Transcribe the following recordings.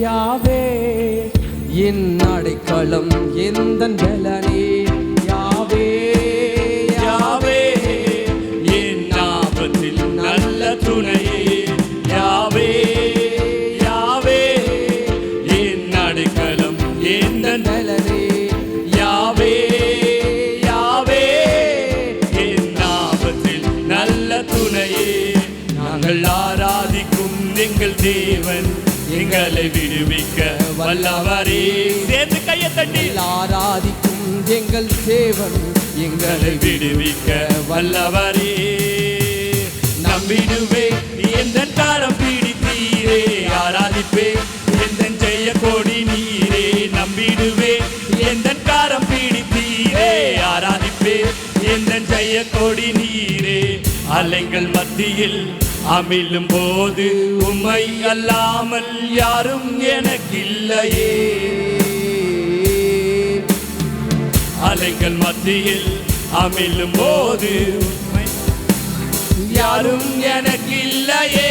யாவே என் அடைக்கலம் எந்தன் பலனே யாவே யாவே என் ஆபத்தில் நல்ல துணையே யாவே யாவே என் அடைக்கலம் எந்தன் பலனே யாவே யாவே என் ஆபத்தில் நல்ல துணையே நாங்கள் ஆராதிக்கும் எங்கள் தேவன் எங்களை விடுவிக்க வல்லவரே. சேர்ந்து கையை தட்டி ஆராதிக்கும் எங்கள் தேவன் எங்களை விடுவிக்க வல்லவரே. நம்பிடுவே எந்த காரம் பிடித்தீரே ஆராதிப்பே எந்த ஜெய கொடி நீரே. நம்பிடுவே எந்த காரம் பிடித்தீரே ஆராதிப்பே எந்த ஜெய கொடி நீரே. அலைகள் மத்தியில் அமிழும் போது உம்மை அல்லாமல் யாரும் எனக்கில்லையே. அலைகள் மத்தியில் அமிழும் போது யாரும் எனக்கில்லையே.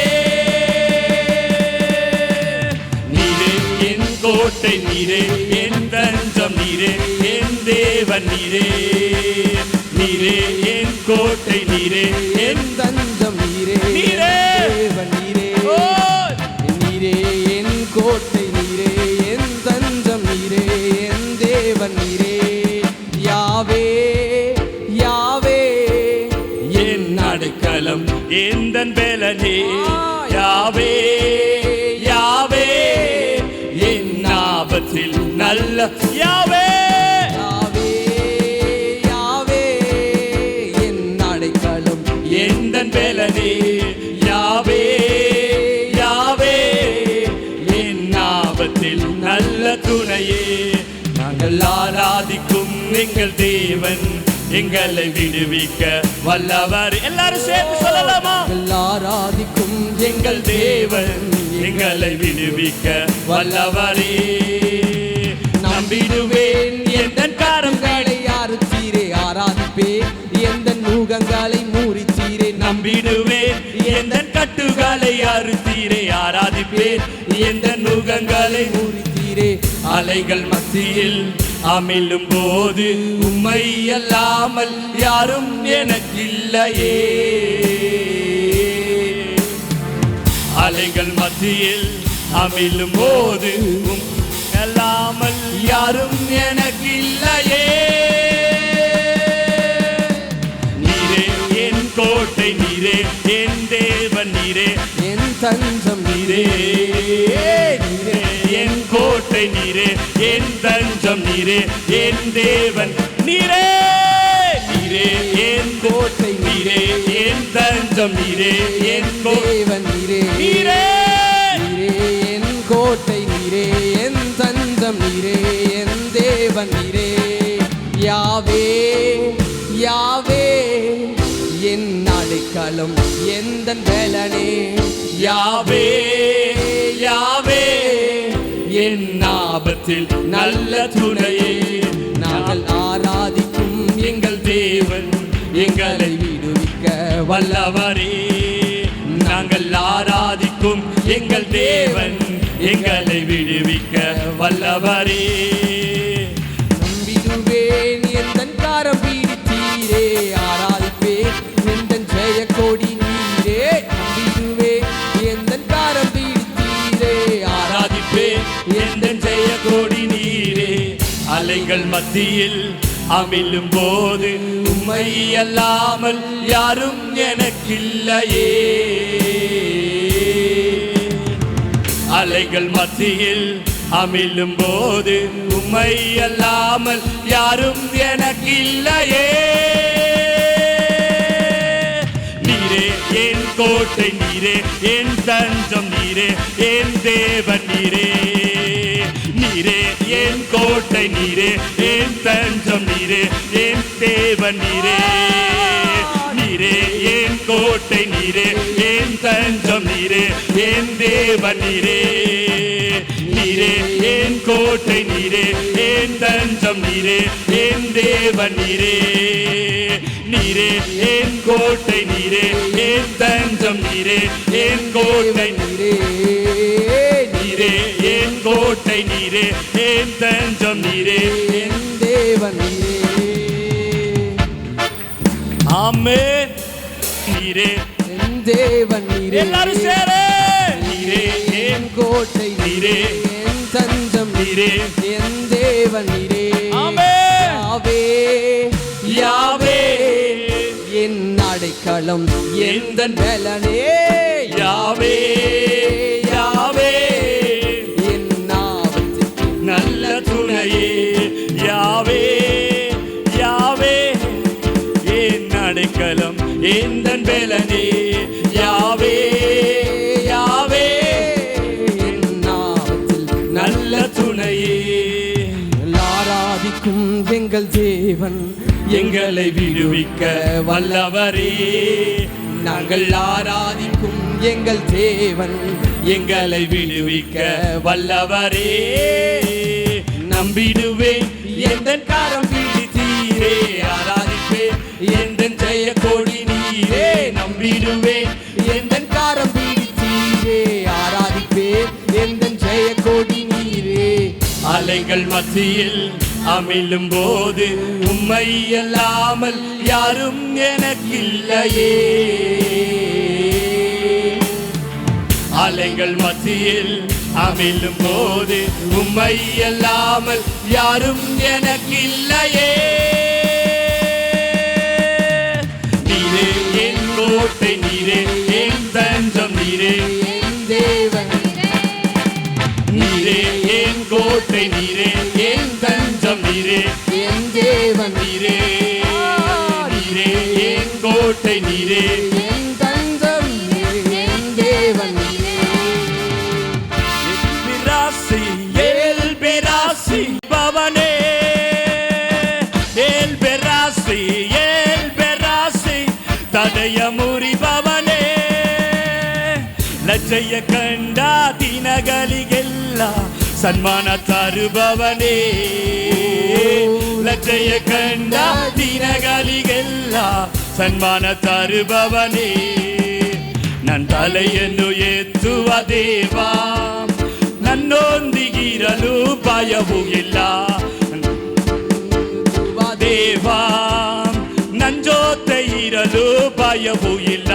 நீரே என் கோட்டை நீரே என் தஞ்சம் நீரே என் தேவன் நீரே. நீரே என் கோட்டை நீரே என் தஞ்சம் நீரே நீரே தேவன் நீரே. நீரே என் கோட்டை நீரே என் தஞ்சம் நீரே என் தேவன் நீரே. யாவே யாவே என் அடைக்கலம் எந்தன் பலனே யாவே யாவே என் ஆபத்தில் நல்ல யாவே யாவே யாவே என் அடைக்கலம் எந்தன் பலனே யாவே யாவே என் ஆபத்தில் நல்ல துணையே. நாங்கள் ஆராதிக்கும் எங்கள் தேவன் எங்களை விடுவிக்க வல்லவர். எல்லாரும் சேர்ந்து சொல்லலாமா? ஆராதிக்கும் எங்கள் தேவன் எங்களை விடுவிக்க வல்லவரே. நம்பிடுவேன் எந்த காரங்களை அறுத்தீரே ஆராதிப்பே எந்த நூகங்களை மூறித்தீரே. நம்பிடுவேன் எந்த கட்டுகளை அறுத்தீரே ஆராதிப்பேன் எந்த நுகங்களை மூறித்தீரே. அலைகள் மத்தியில் அமிழும் போது உம்மை அல்லாமல் யாரும் எனக்கில்லையே. அலைகள் மத்தியில் அமிழும் போது அல்லாமல் யாரும் எனக்கில்லையே. நீரே என் கோட்டை நீரே என் தேவன் நீரே என் தஞ்சம் நீரே. நீரே என் கோட்டை நீரே என் தஞ்சம் நீரே என் தேவன் நீரே. நீரே என் கோட்டை நீரே என் தஞ்சம் நீரே என் தேவன் நீரே. நீரே நீரே என் கோட்டை நீரே என் தஞ்சம் நீரே என் தேவன் நீரே. யாவே யாவே என் அடைக்கலம் எந்தன் பலனே யாவே யாவே என் ஆபத்தில் நல்ல துணையே. நாங்கள் ஆராதிக்கும் எங்கள் தேவன் எங்களை விடுவிக்க வல்லவரே. நாங்கள் ஆராதிக்கும் எங்கள் தேவன் எங்களை விடுவிக்க வல்லவரே. நம்பிடுவேன் எந்தன் காரம் பிடித்தீரே ஆராதிப்பேன் எந்தன் ஜெய கொடி நீரே. நம்பிடுவேன் எந்தன் காரம் பிடித்தீரே ஆராதிப்பேன் எந்த ஜெய கோடி நீரே. அலைகள் மத்தியில் அமிழும் போது உம்மை அல்லாமல் யாரும் எனக்கில்லையே. அலைகள் மத்தியில் அமிழும் போது உம்மை அல்லாமல் யாரும் எனக்கில்லையே. நீரே என் கோட்டை நீரே என் தஞ்சம் நீரே என் தேவன் நீரே. நீரே என் கோட்டை நீரே என் தஞ்சம் நீரே என் தேவன் நீரே. நீரே என் கோட்டை நீரே என் தஞ்சம் நீரே என் தேவன் நீரே. நீரே என் கோட்டை நீரே என் தஞ்சம் நீரே என் தேவன் நீரே. நீரே என் கோட்டை நீரே என் தஞ்சம் நீரே என் கோட்டை நீரே. நீரே கோட்டை நீரே என் தஞ்சம் நீரே என் தேவன் நீரே. ஆமென். நீரே என் தேவன் நீரே. எல்லாரும் சேர நீரே என் கோட்டை நீரே, என் தஞ்சம் நீரே, என் தேவன் நீரே. ஆமென். யாவே யாவே என் அடைக்கலம் எந்தன் பலனே. யாவே யாவே என் நாமத்துக்கு நல்ல துணையே. யாவே யாவே என் அடைக்கலம் எந்தன் பலனே. யாவே யாவே என் நாமத்தில் நல்ல துணையே. ஆராதிக்கும் எங்கள் தேவன் எங்களை விடுவிக்க வல்லவரே. நாங்கள் ஆராதிக்கும் எங்கள் தேவன் எங்களை விடுவிக்க வல்லவரே. நம்பிடுவேன் எந்தன் காரம் பிடித்தீரே. ஆராதிப்பேன் எந்தன் ஜெய கொடி நீரே. நம்பிடுவேன் எந்தன் காரம் பிடித்தீரே. ஆராதிப்பேன் எந்தன் ஜெய கொடி நீரே. அலைகள் மத்தியில் அமிழும் போது உம்மை அல்லாமல் யாரும் எனக்கில்லையே. அலைகள் மத்தியில் அமிழும் போது உம்மை அல்லாமல் யாரும் எனக்கில்லையே. நீரே என் கோட்டை நீரே என் தஞ்சம் நீரே என் தேவன் நீரே என் கோட்டை நீரே என் தஞ்சம் நீரே என் தேவன் நீரே நீரே என் கோட்டை நீரே. என் தஞ்சம் நீரே, என் தேவன் நீரே. பிராசி எல் பெராசி பவனே. எல் பெராசி தடைய ಮುರಿಬವನೇ. ಲಜ್ಜೆಯ ಕಂಡ ದಿನಗಳಿಗೆಲ್ಲ ಸನ್ಮಾನ ತರುಬವನೇ. ಲಜ್ಜೆಯ ಕಂಡ ದಿನಗಳಿಗೆಲ್ಲ ಸನ್ಮಾನ ತರುಬವನೇ. ನನ್ನ ತಲೆಯನ್ನು ಎತ್ತುವ ದೇವ, ನನ್ನೊಂದಿಗಿರಲು ಭಯವೂ ಇಲ್ಲ. ದೇವ ನನ್ನ ಜೊತೆ ಇರಲು ಭಯವೂ ಇಲ್ಲ.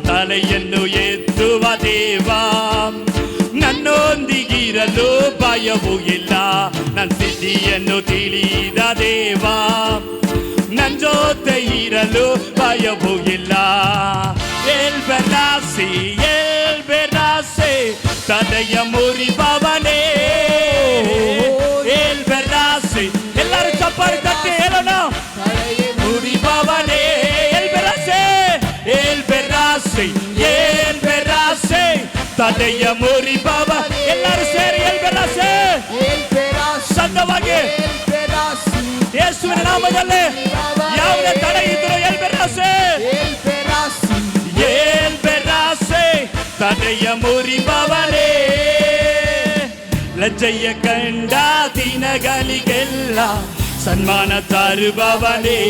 ತಲೆಯನ್ನು ಎತ್ತುವ ದೇವ, ನನ್ನೊಂದಿಗಿರಲು ಭಯವೂ ಇಲ್ಲ. ನನ್ನ ಸ್ಥಿತಿಯನ್ನು ತಿಳಿದ ದೇವ, ನನ್ನ ಜೊತೆ ಇರಲು ಭಯವೂ ಇಲ್ಲ. ಎಲ್ ಬೆರಾಸಿ ತಲೆಯ ಮುರಿಬವನೇ. ಎಲ್ ಬೆರಾಸಿ ಎಲ್ಲರೂ ಚಪ್ಪಾಳೆ ತಟ್ಟಿ ಹೇಳೋಣ. ಮುರಿಬವನೇ ಎಲ್ ಬೆರಾಸಿ ತಲೆಯ ಮುರಿಬವ. ಎಲ್ಲರೂ ಸೇರಿ ಎಲ್ ಬೆರಾಸಿ ಸಂತವಾಗಿ ಯೇಸುವಿನ ನಾಮದಲ್ಲಿ ಯಾವುದೇ ತಡೆ ಇದ್ದರೂ ಎಲ್ ಬೆರಾಸಿ ತಲೆಯ ಮುರಿಬವನೇ. ಲಜ್ಜೆಯ ಕಂಡ ದಿನಗಳಿಗೆಲ್ಲ ಸನ್ಮಾನ ತರುಬವನೇ.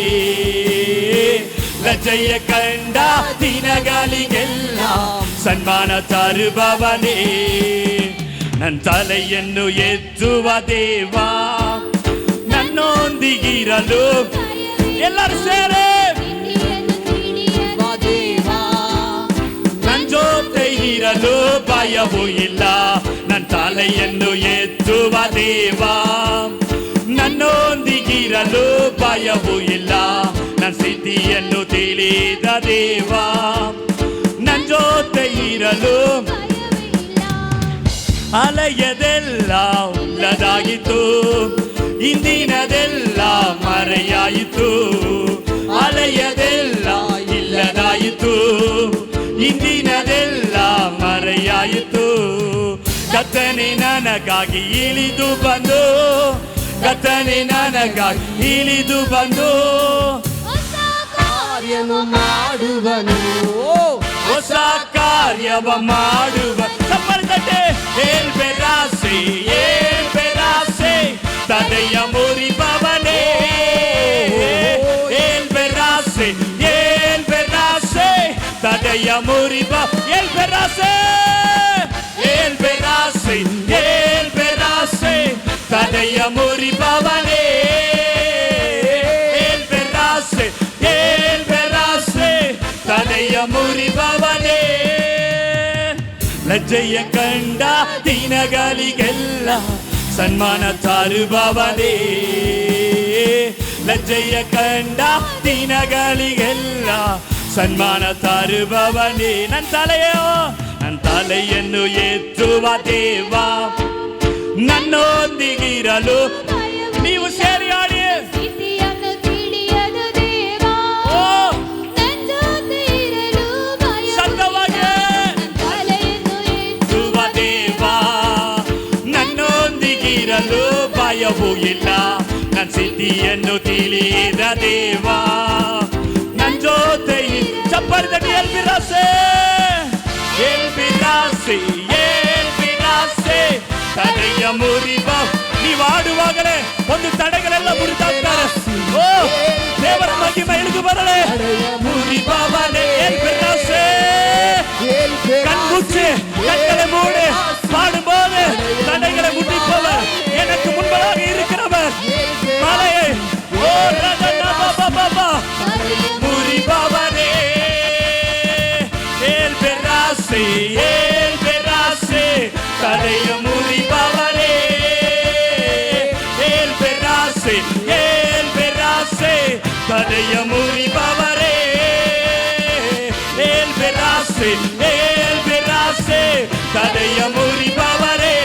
ಲಜ್ಜೆಯ ಕಂಡ ದಿನಗಳಿಗೆಲ್ಲ ಸನ್ಮಾನ ತರುಬವನೇ. ನನ್ನ ತಲೆಯನ್ನು ಎತ್ತುವ ದೇವ, ನನ್ನೊಂದಿಗಿರಲು ಎಲ್ಲರೂ ಸೇರೆ ನನ್ನ ಜೊತೆ ಇರಲು ಭಯವೂ ಇಲ್ಲ. ನನ್ನ ತಲೆಯನ್ನು ಎತ್ತುವ ದೇವ, ನನ್ನೊಂದಿಗಿರಲು ಭಯವೂ ಇಲ್ಲ. ನನ್ನ ಸ್ಥಿತಿಯನ್ನು ತಿಳಿದ ದೇವ, ನನ್ನ ಜೊತೆ ಇರಲು. ಅಲೆಯದೆಲ್ಲ ಉಳ್ಳದಾಗಿತ್ತು, ಇಂದಿನದೆಲ್ಲ ಮರೆಯಾಯಿತು. ಅಲೆಯದೆಲ್ಲ ಇಲ್ಲದಾಯಿತು, ಇಂದಿನದೆಲ್ಲ ಮರೆಯಾಯಿತು. ಕರ್ತನೇ ನನಗಾಗಿ ಇಳಿದು ಬಂದು, ಕರ್ತನೇ ನನಗಾಗಿ ಇಳಿದು ಬಂದು ಕಾರ್ಯನು ಮಾಡುವನು, ಹೊಸ ಕಾರ್ಯವ ಮಾಡುವ. ಎಲ್ ಬೆರಾಸಿ ತಲೆಯ ಮುರಿಬವನೇ. ಎಲ್ ಬೆರಾಸಿ ತಲೆಯ ಮುರಿಬ. ಎಲ್ ಬೆರಾಸಿ தடைய முறிபவனே ஏல் பெராசே தடைய முறிபவனே ಲಜ್ಜೆಯ ಕಂಡ ದಿನಗಳಿಗೆಲ್ಲ ಸನ್ಮಾನ ತರುವವನೇ ಲಜ್ಜೆಯ ಕಂಡ ದಿನಗಳಿಗೆಲ್ಲ ಸನ್ಮಾನ ತರುವವನೇ ನನ್ನ ತಲೆಯನ್ನು ಎತ್ತುವ ದೇವ ನನ್ನೊಂದಿಗಿರಲು ನೀವು ಸೇರಿ ಆಡಿ ಭಯವೂ ಇಲ್ಲ ನನ್ನ ಸ್ಥಿತಿಯನ್ನು ತಿಳಿದ ದೇವ ನನ್ನ ಜೊತೆ ಚಪ್ಪರದಲ್ಲಿ ಎಲ್ಬಿರಾಸೆ ತಡೆಯ ಮುರಿಬ ನೀವು ಆಡುವಾಗಲೇ ಒಂದು ತಡೆಗಳೆಲ್ಲ ಮುರಿದಾಗ್ತಾರೆ. ಓ ದೇವರ ಮಹಿಮೆ ಇಳಿದು ಬರಲೇ ಮುರಿಬವನೇ ಎಲ್ಬಿರಾಸೆ கண்முச்சு கண்களை மூடு பாடும்போது தடைகளை முட்டிப்பவர் எனக்கு முன்பதாக இருக்கிறவர் மலையை முறிபவனே ஏல் பெராசே தடைய முறிபவனே ஏல் பெராசே தடைய முறிபவரே ஏல் பெராசே தடைய முறிபவரே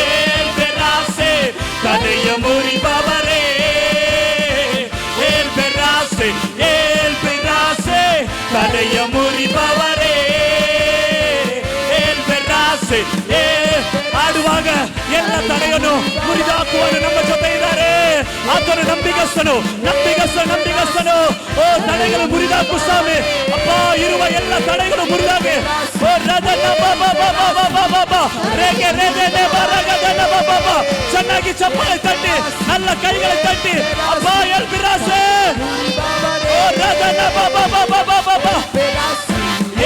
ஏல் பெராசே தடைய முறிபவரே ஏல் பெராசே தடைய முறிபவரே ஏல் பெராசே ಆಡುವಾಗ ಎಲ್ಲ ತಡೆಯನ್ನು ಮುರಿದಾಕುವಾಗ ನಮ್ಮ ಜೊತೆ ಇದ್ದಾರೆ. ಆತನು ನಂಬಿಗಸ್ತನು. ಓ ತಡೆಗಳು ಮುರಿದಾಕು ಸ್ವಾಮಿ ಅಪ್ಪ ಇರುವ ಎಲ್ಲ ತಡೆಗಳು ಮುರಿದಾಗೆ ಚೆನ್ನಾಗಿ ಚಪ್ಪಾಳೆ ತಟ್ಟಿ ನನ್ನ ಕೈகளை ತಟ್ಟಿ ಅಪ್ಪ ಎಲ್ಬಿರಾಸೆ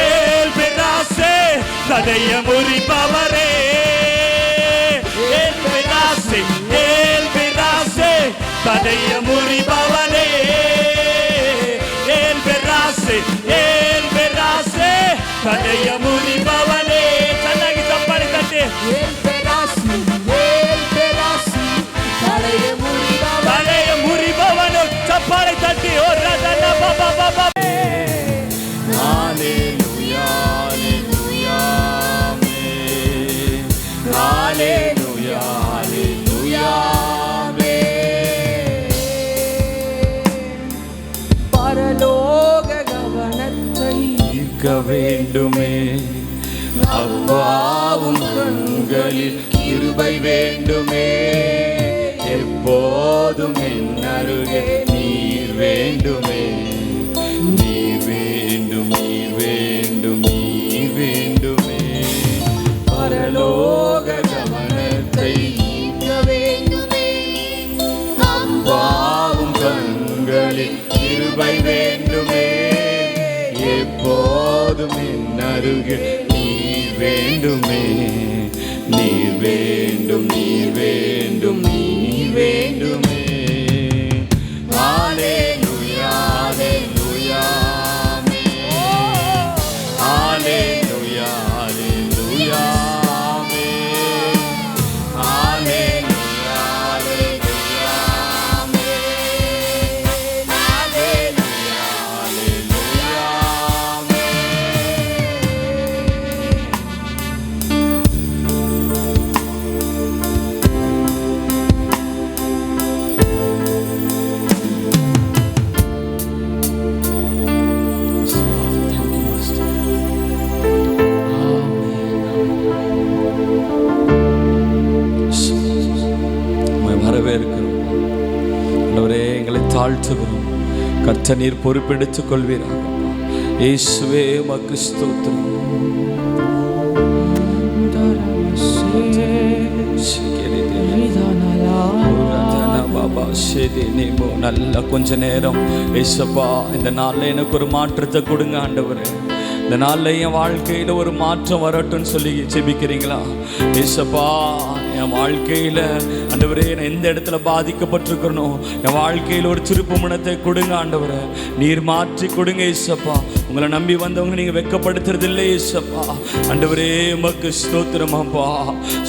ಎಲ್ಬಿರಾಸೆ ತಡೆಯ ಮುರಿಬವರೇ ಎಲ್ಬಿರಾಸೆ ತಡೆಯ ಮುರಿಬವನೇ ಎಲ್ಬಿರಾಸೆ ತಡೆಯ ಮುರಿಬವನೇ ಚೆನ್ನಾಗಿ ಚಪ್ಪಾಳೆ ತಟ್ಟಿ ತಡೆಯ ಮುರಿಬವನು ಚಪ್ಪಾಳೆ ತಟ್ಟಿ ಓ ರದನ ಬಾಬಾ ಹಾಲೆಲೂಯಾ ಹಾಲೆಲೂಯಾ ಹಾಲೆಲೂಯಾ ಹಾಲೆಲೂಯಾ பரலோக கவனத்தை ஈர்க்க வேண்டுமே அப்பாவும் கண்களில் கிருபை வேண்டுமே எப்போதும் என் அருகே நீர் வேண்டுமே நீர் வேண்டும் நீர் வேண்டும் நீர் வேண்டுமே பரலோக கவனத்தை ஈர்க்க வேண்டுமே அப்பாவும் கண்களில் கிருபை வேண்டுமே எப்போதும் என் அருகில் நீர் வேண்டுமே நீர் வேண்டும் நீர் வேண்டும் நீர் வேண்டுமே ஹalleluya ஹalleluya ஹalleluya ஹalleluya தாழ்த்துகிறோம். கர்த்தர் நீர் பொறுப்பெடுத்துக் கொள்வீராக. இயேசுவே உமக்கு ஸ்தோத்திரம். நல்ல கொஞ்ச நேரம் ஏசப்பா இந்த நாளில் எனக்கு ஒரு மாற்றத்தை கொடுங்க ஆண்டவரே. இந்த நாள்ல என் வாழ்க்கையில ஒரு மாற்றம் வரட்டும்னு சொல்லி ஜெபிக்கிறீங்களா? ஏசப்பா, என் வாழ்க்கையில ஆண்டவரே நான் எந்த இடத்துல பாதிக்கப்பட்டிருக்கிறனோ என் வாழ்க்கையில் ஒரு திருப்பு முனத்தை கொடுங்க ஆண்டவரே, நீர் மாற்றி கொடுங்க ஏசப்பா. உங்களை நம்பி வந்தவங்க நீங்க வெட்கப்படுத்துறது இல்லை ஏசப்பா. ஆண்டவரே உமக்கு ஸ்தோத்திரமாப்பா,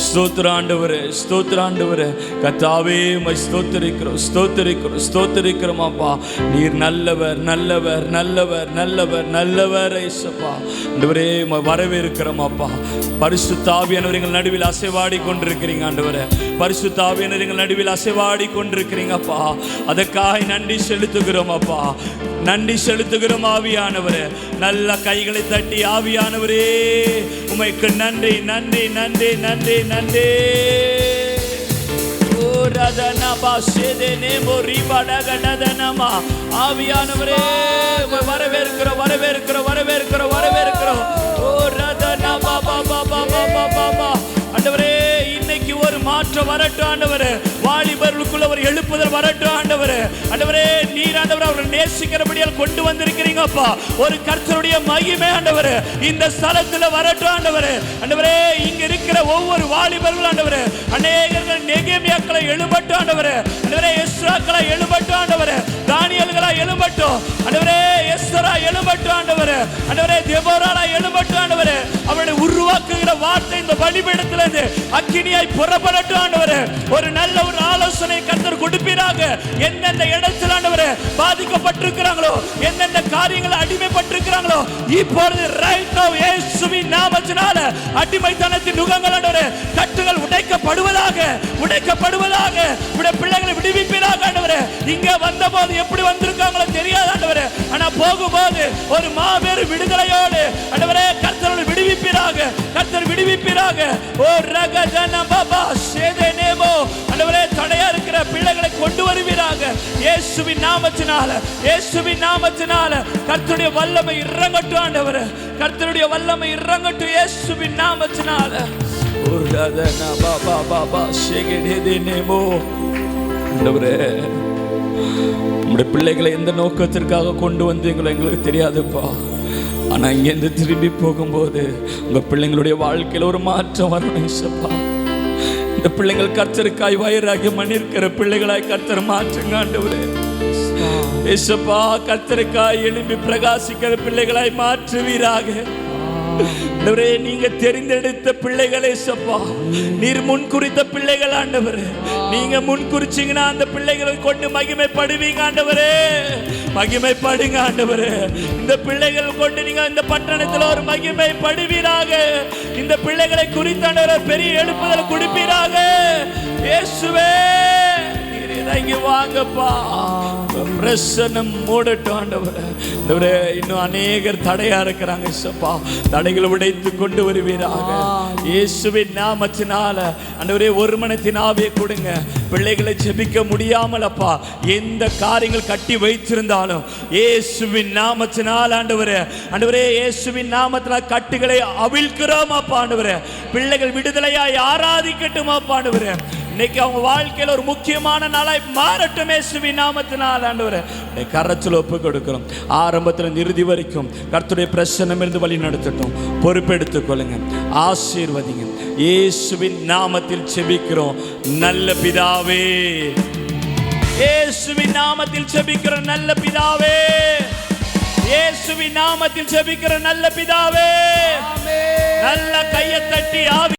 ஸ்தோத்திரம் ஆண்டவரே, ஸ்தோத்திரம் ஆண்டவரே. கர்த்தாவே உம்மை ஸ்தோத்திரிக்கிறோம், ஸ்தோத்திரிக்கிறோம், ஸ்தோத்திரிக்கிறோமாப்பா. நீர் நல்லவர், நல்லவர், நல்லவர், நல்லவர், நல்லவர் ஏசப்பா. ஆண்டவரே உம்மை வரவேற்கிறோமாப்பா. பரிசுத்த ஆவியானவர் எங்கள் நடுவில் அசைவாடி கொண்டிருக்கிறீங்க ஆண்டவரே, பரிசுத்த ஆவியானவர் எங்கள் நடுவில் அசைவாடி கொண்டிருக்கிறீங்கப்பா. அதற்காக நன்றி செலுத்துகிறோம் அப்பா, நன்றி செலுத்துகிறோம் ஆவியானவரே. நல்ல கைகளை தட்டி ஆவியானவரே உமைக்கு நன்றி, நன்றி, நன்றி, நன்றி, நன்றி. ஆவியானவரே வரவேற்கிறோம், வரவேற்கிறோம், வரவேற்கிறோம், வரவேற்கிறோம். ஆண்டவரே இன்னைக்கு ஒரு மாற்றம் வரட்டும் ஆண்டவரே, வாலிபர்களுக்குள்ள ஒரு எழுப்புதல் வரட்டும் ஆண்டவரே. ஆண்டவரே நீர் ஆண்டவரே அவர்கள் நேசிக்கிறபடியால் கொண்டு வந்திருக்கிறீங்கப்பா. ஒரு கர்த்தருடைய மகிமை ஆண்டவரே இந்த ஸ்தலத்துல வரட்டும் ஆண்டவரே. ஆண்டவரே இங்க இருக்கிற ஒவ்வொரு வாலிபர்களும் ஆண்டவரே, அநேகர்கள் நெகேமியாக்களை எழும்பட்டும் ஆண்டவரே, ஆண்டவரே எஸ்ராக்களை எழும்பட்டும் ஆண்டவரே, தானியேல்களை எழும்பட்டும் ஆண்டவரே, எஸ்தரா எழும்பட்டும் ஆண்டவரே, ஆண்டவரே தெபோராளை எழும்பட்டும் ஆண்டவரே. அவருடைய உருவாக்குகிற வார்த்தை இந்த பலிபீடத்திலிருந்து அக்கினியாய் புறப்படட்டும் ஆண்டவரே. ஒரு நல்ல ஒரு ஆலோசனை கர்த்தர் கொடுப்பீராக. எந்தெந்த இடத்தில் ஆண்டவரே பாதிக்கப்பட்டிருக்கிறாங்களோ, எந்தெந்த காரியங்கள் அடிமைப்பட்டிருக்கிறாங்களோ, இப்பொழுது ரைட் நவ இயேசுவின் நாமத்தினால அடிமைத்தனத்தின் நுகங்கள் ஆண்டவரே கட்டுகள் உடைக்கப்படுவதாக, உடைக்கப்படுவதாக. உடைய பிள்ளைகளை விடுவிப்பீராக ஆண்டவரே. இங்க வந்தபோது எப்படி வந்திருக்காங்களோ தெரியாது ஆண்டவரே, ஆனா போகும்போது ஒரு மாபெரும் விடுதலையோடு ஆண்டவரே கர்த்தரை விடுவிப்பீராக, கர்த்தர் விடுவிப்பீராக. ஓ ரகஜன பாபா சேதேனேமோ ஆண்டவரே தடையா இருக்கிற பிள்ளைகளை கொண்டு வருவீராக இயேசுவின் நாமத்தினால, இயேசுவின் நாமத்தினால. கர்த்தருடைய வல்லமை இறங்கட்டும் ஆண்டவரே, கர்த்தருடைய வல்லமை இறங்கட்டும் இயேசுவின் நாமத்தினால. ஓ ரகஜன பாபா பாபா சேகேதேனேமோ ஆண்டவரே உங்களுடைய பிள்ளைகளை எந்த நோக்கத்திற்காக கொண்டு வந்தீங்களோ எங்களுக்கு தெரியாதுப்பா. ஆனா இங்கேருந்து திரும்பி போகும்போது உங்க பிள்ளைங்களுடைய வாழ்க்கையில ஒரு மாற்றம் வரணும் இயேசுப்பா. இந்த பிள்ளைகள் கர்த்தருக்காய் வைராகியம் பண்ணிருக்கிற பிள்ளைகளாய் கர்த்தர் மாற்றுங்க ஆண்டவரே. இயேசுப்பா கர்த்தருக்காய் எழும்பி பிரகாசிக்கிற பிள்ளைகளாய் மாற்றுவீராக. ஆண்டவரே நீங்க தெரிந்தெடுத்த பிள்ளைகளே சப்பா, நீர் முன் குறித்த பிள்ளைகள் ஆண்டவரே. நீங்க முன் குறிச்சீங்கன்னா அந்த பிள்ளைகளை கொண்டு மகிமைப்படுவீங்க ஆண்டவரே, மகிமைப்படுங்க ஆண்டவரே. இந்த பிள்ளைகள் கொண்டு நீங்க இந்த பட்டணத்தில் ஒரு மகிமைப்படுவீராக. இந்த பிள்ளைகளை குறித்தாண்டவரே பெரிய எழுப்புதல் கொடுப்பீராக இயேசுவே. இறங்கி வாங்கப்பா, பிரசன்னம் மூடட்டும் ஆண்டவரே. இன்னும் அநேகர் தடையா இருக்கிறாங்க இயேசுப்பா, தடைகளை உடைத்து கொண்டு வருவீராக இயேசுவின் நாமத்தினால. ஆண்டவரே ஒரு மனத்தின் ஆவியை கொடுங்க. பிள்ளைகளை ஜெபிக்க முடியாமல் அப்பா எந்த காரியங்கள் கட்டி வைத்திருந்தாலும் இயேசுவின் நாமத்தினால் ஆண்டவரே, ஆண்டவரே இயேசுவின் நாமத்தினால் கட்டுகளை அவிழ்க்கிறோம் அப்பா ஆண்டவரே. பிள்ளைகள் விடுதலையாய் ஆராதிக்கட்டும் அப்பா ஆண்டவரே. இன்னைக்கு அவங்க வாழ்க்கையில் ஒரு முக்கியமான நாளாய் மாறட்டும் இயேசுவின் நாமத்தினால் ஆண்டவரே. கரத்தில் ஒப்பு கொடுக்கிறோம். ஆரம்பத்தில் இறுதி வரைக்கும் கர்த்தருடைய பிரசன்னம் இருந்து வழி நடத்தட்டும். பொறுப்பெடுத்துக் கொள்ளுங்க, ஆசீர்வதிங்க. இயேசுவின் நாமத்தில் செபிக்கிறோம் நல்ல பிதாவே, இயேசுவின் நாமத்தில் செபிக்கிறோம் நல்ல பிதாவே, இயேசுவின் நாமத்தில் செபிக்கிறோம் நல்ல பிதாவே. நல்ல கையை தட்டி ஆவி